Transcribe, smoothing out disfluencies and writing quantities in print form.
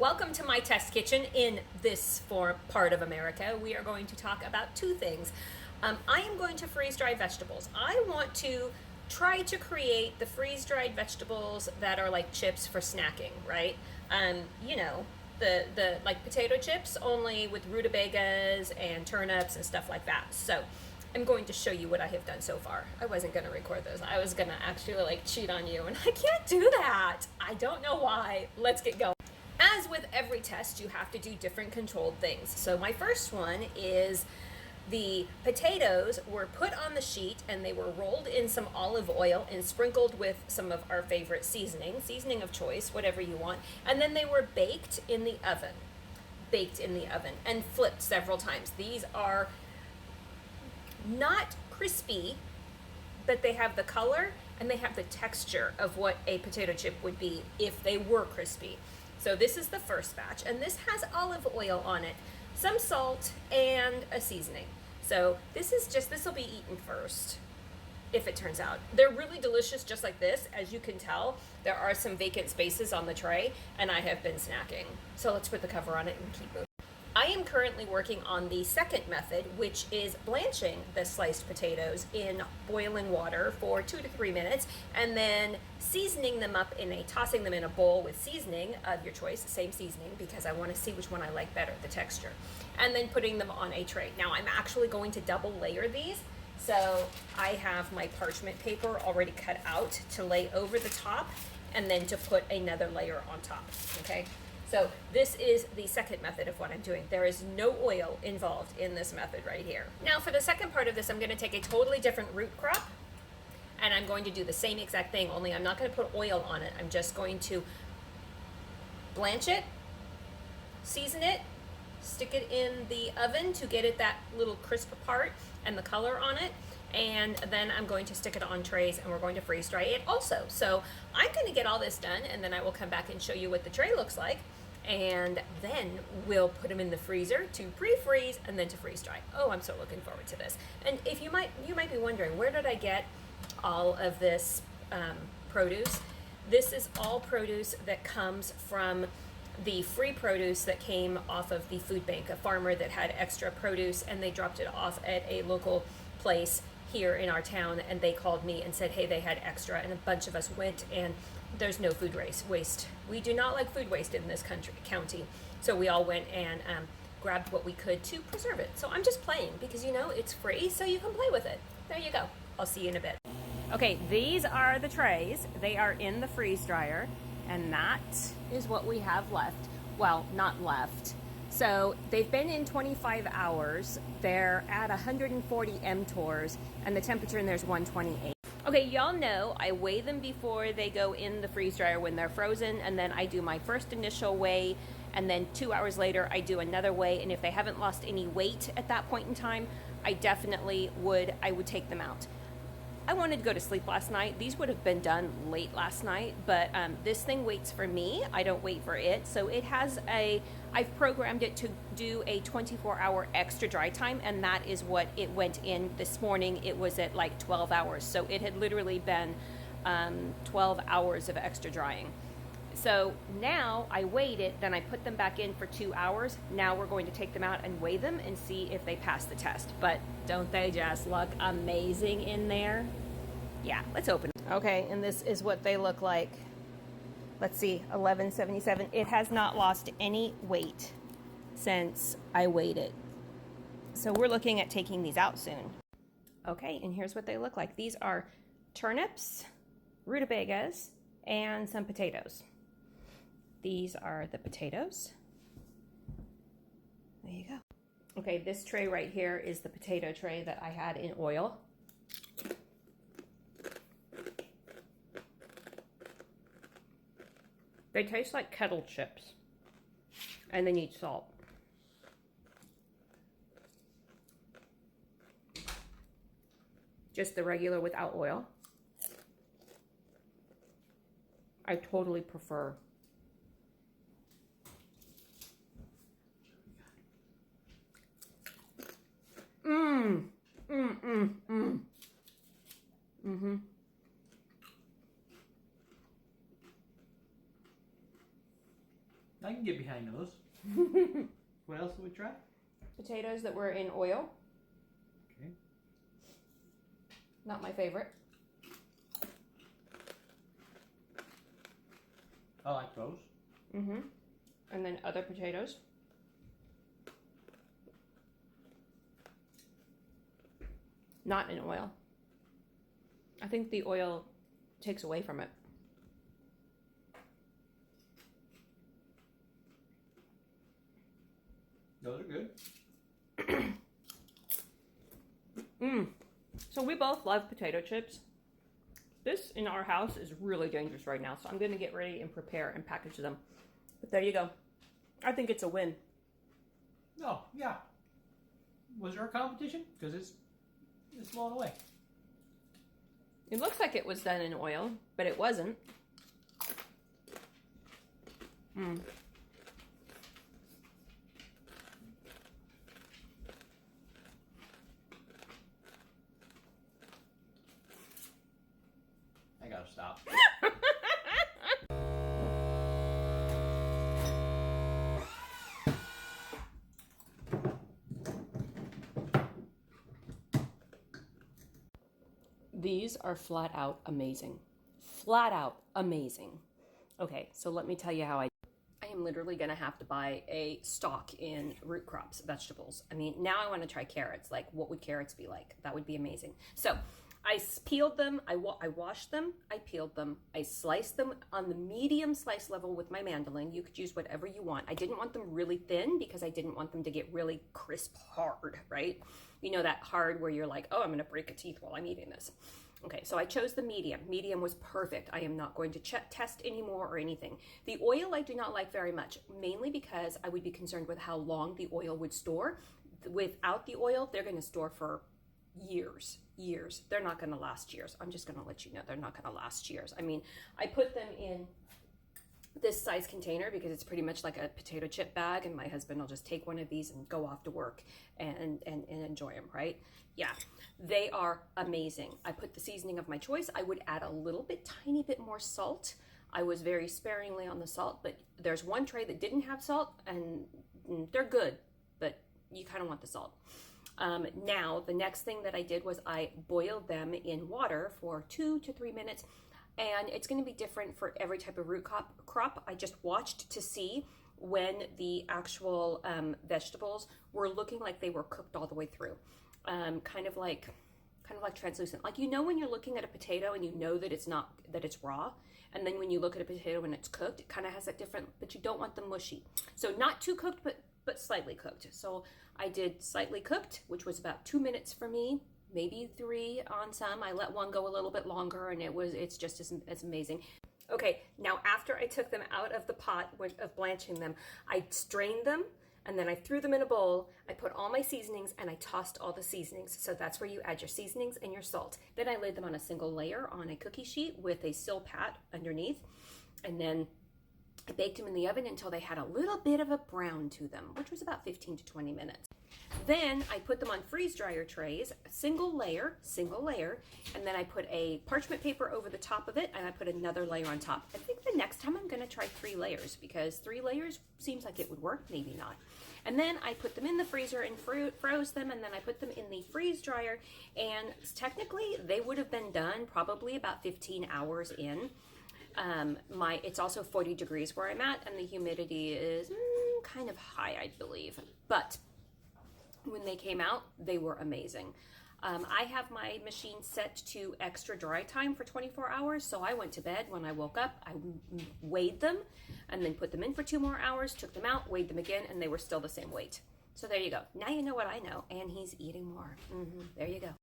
Welcome to my test kitchen in this part of America. We are going to talk about two things. I am going to freeze dry vegetables. I want to try to create the freeze dried vegetables that are like chips for snacking, right? You know, the like potato chips, only with rutabagas and turnips and stuff like that. So I'm going to show you what I have done so far. I wasn't going to record those. I was going to actually like cheat on you, and I can't do that. I don't know why. Let's get going. As with every test, you have to do different controlled things. So my first one is the potatoes were put on the sheet and they were rolled in some olive oil and sprinkled with some of our favorite seasoning of choice, whatever you want. And then they were baked in the oven and flipped several times. These are not crispy, but they have the color and they have the texture of what a potato chip would be if they were crispy. So this is the first batch, and this has olive oil on it, some salt, and a seasoning. So this will be eaten first, if it turns out. They're really delicious just like this. As you can tell, there are some vacant spaces on the tray, and I have been snacking. So let's put the cover on it and keep moving. I am currently working on the second method, which is blanching the sliced potatoes in boiling water for 2 to 3 minutes, and then seasoning them up tossing them in a bowl with seasoning of your choice, the same seasoning, because I want to see which one I like better, the texture, and then putting them on a tray. Now I'm actually going to double layer these, so I have my parchment paper already cut out to lay over the top, and then to put another layer on top, okay? So this is the second method of what I'm doing. There is no oil involved in this method right here. Now for the second part of this, I'm going to take a totally different root crop, and I'm going to do the same exact thing, only I'm not going to put oil on it. I'm just going to blanch it, season it, stick it in the oven to get it that little crisp part and the color on it, and then I'm going to stick it on trays, and we're going to freeze dry it also. So I'm going to get all this done, and then I will come back and show you what the tray looks like, and then we'll put them in the freezer to pre-freeze and then to freeze dry. Oh, I'm so looking forward to this. And if you might be wondering, where did I get all of this produce? This is all produce that comes from the free produce that came off of the food bank, a farmer that had extra produce, and they dropped it off at a local place here in our town, and they called me and said, hey, they had extra, and a bunch of us went, and there's no food waste. We do not like food waste in this county, so we all went and grabbed what we could to preserve it. So I'm just playing because, you know, it's free, so you can play with it. There you go. I'll see you in a bit. Okay, these are the trays. They are in the freeze dryer, and that is what we have left. Well, not left. So they've been in 25 hours. They're at 140 mTors, and the temperature in there is 128. Okay, y'all know I weigh them before they go in the freeze dryer when they're frozen, and then I do my first initial weigh, and then 2 hours later I do another weigh, and if they haven't lost any weight at that point in time, I would take them out. I wanted to go to sleep last night. These would have been done late last night, but this thing waits for me. I don't wait for it. So it has I've programmed it to do a 24-hour extra dry time, and that is what it went in this morning. It was at like 12 hours. So it had literally been 12 hours of extra drying. So now I weighed it, then I put them back in for 2 hours. Now we're going to take them out and weigh them and see if they pass the test. But don't they just look amazing in there? Yeah, let's open it. Okay, and this is what they look like. Let's see, 1177. It has not lost any weight since I weighed it. So we're looking at taking these out soon. Okay, and here's what they look like. These are turnips, rutabagas, and some potatoes. These are the potatoes. There you go. Okay, this tray right here is the potato tray that I had in oil. They taste like kettle chips, and they need salt. Just the regular without oil. I totally prefer. Now you can get behind those. What else did we try? Potatoes that were in oil. Okay. Not my favorite. I like those. Mm-hmm. And then other potatoes. Not in oil. I think the oil takes away from it. Those are good. So we both love potato chips. This in our house is really dangerous right now, so I'm going to get ready and prepare and package them. But there you go. I think it's a win. Oh, yeah. Was there a competition? Because it's blown away. It looks like it was done in oil, but it wasn't. I gotta stop. These are flat out amazing. Flat out amazing. Okay, so let me tell you how I am literally gonna have to buy a stock in root crops, vegetables. I mean, now I wanna try carrots. Like, what would carrots be like? That would be amazing. So, I peeled them, I washed them, I peeled them, I sliced them on the medium slice level with my mandolin. You could use whatever you want. I didn't want them really thin because I didn't want them to get really crisp hard, right? You know that hard where you're like, oh, I'm gonna break a teeth while I'm eating this. Okay, so I chose the medium. Medium was perfect. I am not going to test anymore or anything. The oil I do not like very much, mainly because I would be concerned with how long the oil would store. Without the oil, they're gonna store for years. They're not gonna last years. I'm just gonna let you know they're not gonna last years. I mean, I put them in this size container because it's pretty much like a potato chip bag, and my husband will just take one of these and go off to work and enjoy them, right? Yeah, they are amazing. I put the seasoning of my choice. I would add a little bit, tiny bit more salt. I was very sparingly on the salt, but there's one tray that didn't have salt, and they're good, but you kind of want the salt. Now, the next thing that I did was I boiled them in water for 2 to 3 minutes, and it's going to be different for every type of root crop. I just watched to see when the actual vegetables were looking like they were cooked all the way through, kind of like translucent. Like, you know, when you're looking at a potato and you know that it's raw, and then when you look at a potato and it's cooked, it kind of has that different, but you don't want them mushy. So not too cooked, but slightly cooked. So I did slightly cooked, which was about 2 minutes for me, maybe 3 on some. I let one go a little bit longer, and it's just as amazing. Okay, now after I took them out of the pot of blanching them, I strained them, and then I threw them in a bowl. I put all my seasonings, and I tossed all the seasonings. So that's where you add your seasonings and your salt. Then I laid them on a single layer on a cookie sheet with a silpat underneath, and then I baked them in the oven until they had a little bit of a brown to them, which was about 15 to 20 minutes. Then I put them on freeze dryer trays, single layer, and then I put a parchment paper over the top of it, and I put another layer on top. I think the next time I'm gonna try 3 layers, because 3 layers seems like it would work, maybe not. And then I put them in the freezer and froze them, and then I put them in the freeze dryer, and technically they would have been done probably about 15 hours in. It's also 40 degrees where I'm at, and the humidity is kind of high, I believe. But when they came out, they were amazing. I have my machine set to extra dry time for 24 hours, so I went to bed. When I woke up, I weighed them and then put them in for 2 more hours, took them out, weighed them again, and they were still the same weight. So there you go. Now you know what I know, and he's eating more. There you go.